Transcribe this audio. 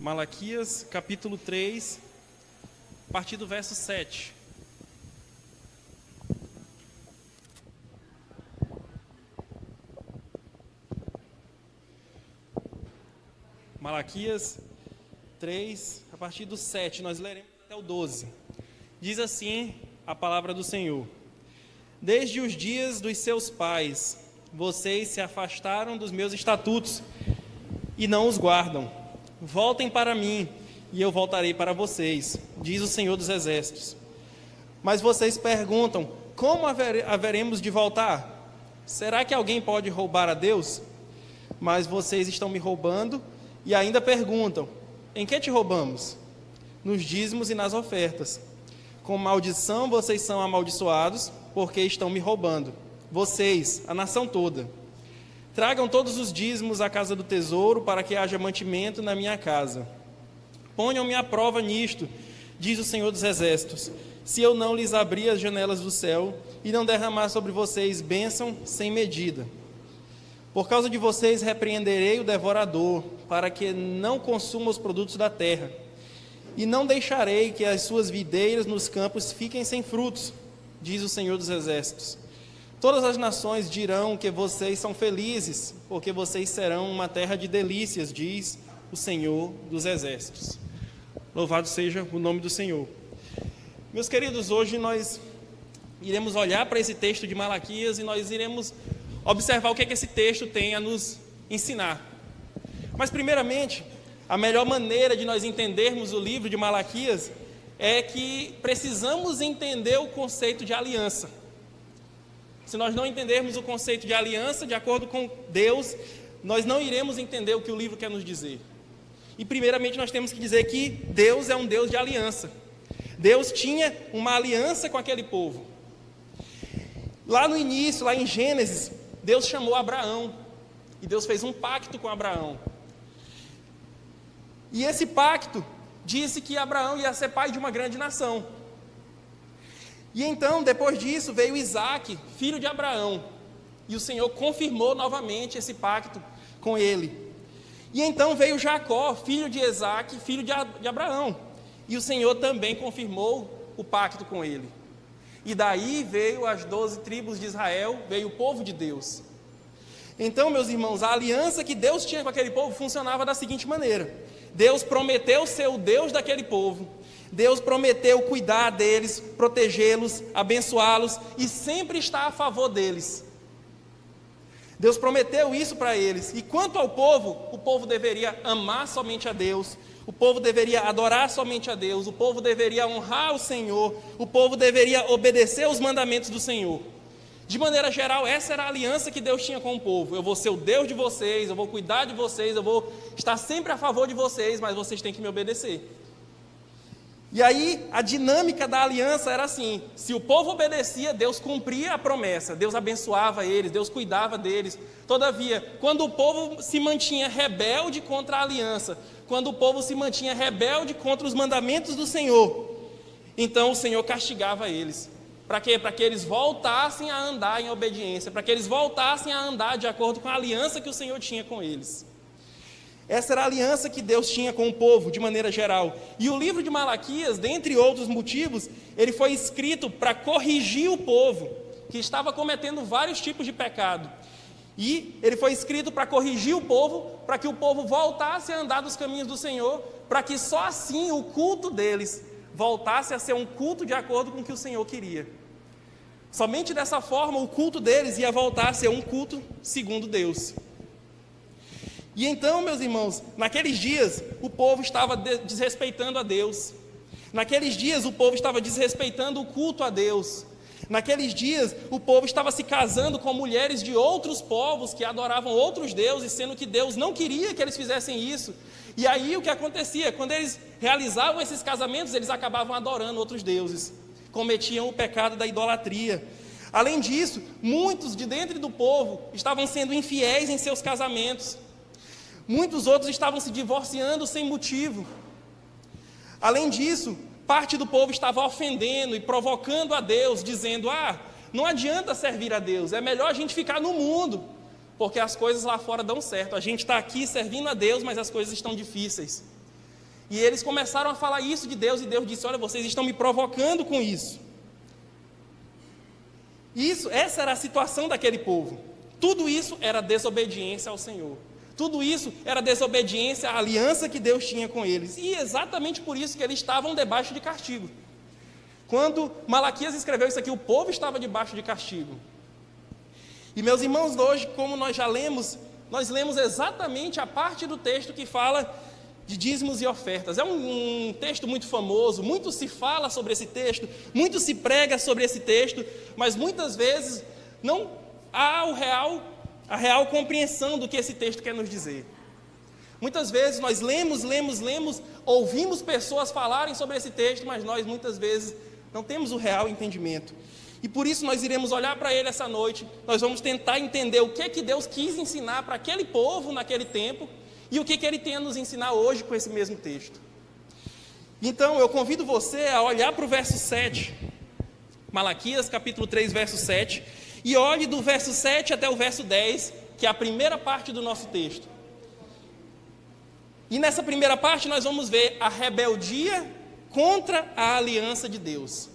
Malaquias, capítulo 3, a partir do verso 7. Malaquias 3, a partir do 7, nós leremos até o 12. Diz assim a palavra do Senhor: Desde os dias dos seus pais, vocês se afastaram dos meus estatutos e não os guardam. Voltem para mim, e eu voltarei para vocês, diz o Senhor dos Exércitos. Mas vocês perguntam: como haveremos de voltar? Será que alguém pode roubar a Deus? Mas vocês estão me roubando e ainda perguntam: em que te roubamos? Nos dízimos e nas ofertas. Com maldição vocês são amaldiçoados, porque estão me roubando. Vocês, a nação toda. Tragam todos os dízimos à casa do tesouro, para que haja mantimento na minha casa. Ponham-me à prova nisto, diz o Senhor dos Exércitos, se eu não lhes abrir as janelas do céu e não derramar sobre vocês bênção sem medida. Por causa de vocês repreenderei o devorador, para que não consuma os produtos da terra. E não deixarei que as suas videiras nos campos fiquem sem frutos, diz o Senhor dos Exércitos. Todas as nações dirão que vocês são felizes, porque vocês serão uma terra de delícias, diz o Senhor dos Exércitos. Louvado seja o nome do Senhor. Meus queridos, hoje nós iremos olhar para esse texto de Malaquias e nós iremos observar o que esse texto tem a nos ensinar. Mas, primeiramente, a melhor maneira de nós entendermos o livro de Malaquias é que precisamos entender o conceito de aliança. Se nós não entendermos o conceito de aliança, de acordo com Deus, nós não iremos entender o que o livro quer nos dizer. E primeiramente nós temos que dizer que Deus é um Deus de aliança. Deus tinha uma aliança com aquele povo. Lá no início, lá em Gênesis, Deus chamou Abraão. E Deus fez um pacto com Abraão. E esse pacto disse que Abraão ia ser pai de uma grande nação. E então, depois disso, veio Isaque, filho de Abraão, e o Senhor confirmou novamente esse pacto com ele. E então veio Jacó, filho de Isaque, filho de Abraão, e o Senhor também confirmou o pacto com ele. E daí veio as 12 tribos de Israel, veio o povo de Deus. Então, meus irmãos, a aliança que Deus tinha com aquele povo funcionava da seguinte maneira: Deus prometeu ser o Deus daquele povo. Deus prometeu cuidar deles, protegê-los, abençoá-los e sempre estar a favor deles. Deus prometeu isso para eles. E quanto ao povo, o povo deveria amar somente a Deus, o povo deveria adorar somente a Deus, o povo deveria honrar o Senhor, o povo deveria obedecer os mandamentos do Senhor. De maneira geral, essa era a aliança que Deus tinha com o povo. Eu vou ser o Deus de vocês, eu vou cuidar de vocês, eu vou estar sempre a favor de vocês, mas vocês têm que me obedecer. E aí, a dinâmica da aliança era assim: se o povo obedecia, Deus cumpria a promessa, Deus abençoava eles, Deus cuidava deles. Todavia, quando o povo se mantinha rebelde contra a aliança, quando o povo se mantinha rebelde contra os mandamentos do Senhor, então o Senhor castigava eles. Para quê? Para que eles voltassem a andar em obediência, para que eles voltassem a andar de acordo com a aliança que o Senhor tinha com eles. Essa era a aliança que Deus tinha com o povo, de maneira geral. E o livro de Malaquias, dentre outros motivos, ele foi escrito para corrigir o povo, que estava cometendo vários tipos de pecado. E ele foi escrito para corrigir o povo, para que o povo voltasse a andar dos caminhos do Senhor, para que só assim o culto deles voltasse a ser um culto de acordo com o que o Senhor queria. Somente dessa forma o culto deles ia voltar a ser um culto segundo Deus. E então, meus irmãos, naqueles dias, o povo estava desrespeitando a Deus. Naqueles dias, o povo estava desrespeitando o culto a Deus. Naqueles dias, o povo estava se casando com mulheres de outros povos que adoravam outros deuses, sendo que Deus não queria que eles fizessem isso. E aí, o que acontecia? Quando eles realizavam esses casamentos, eles acabavam adorando outros deuses. Cometiam o pecado da idolatria. Além disso, muitos de dentro do povo estavam sendo infiéis em seus casamentos. Muitos outros estavam se divorciando sem motivo. Além disso, parte do povo estava ofendendo e provocando a Deus, dizendo: não adianta servir a Deus, é melhor a gente ficar no mundo, porque as coisas lá fora dão certo. A gente está aqui servindo a Deus, mas as coisas estão difíceis. E eles começaram a falar isso de Deus, e Deus disse: olha, vocês estão me provocando com isso. Essa era a situação daquele povo. Tudo isso era desobediência ao Senhor. Tudo isso era desobediência à aliança que Deus tinha com eles. E exatamente por isso que eles estavam debaixo de castigo. Quando Malaquias escreveu isso aqui, o povo estava debaixo de castigo. E meus irmãos, hoje, como nós já lemos, nós lemos exatamente a parte do texto que fala de dízimos e ofertas. É um texto muito famoso, muito se fala sobre esse texto, muito se prega sobre esse texto, mas muitas vezes não há a real compreensão do que esse texto quer nos dizer. Muitas vezes nós lemos, ouvimos pessoas falarem sobre esse texto, mas nós muitas vezes não temos o real entendimento. E por isso nós iremos olhar para ele essa noite, nós vamos tentar entender o que Deus quis ensinar para aquele povo naquele tempo, e o que ele tem a nos ensinar hoje com esse mesmo texto. Então eu convido você a olhar para o verso 7, Malaquias capítulo 3, verso 7, e olhe do verso 7 até o verso 10, que é a primeira parte do nosso texto. E nessa primeira parte nós vamos ver a rebeldia contra a aliança de Deus.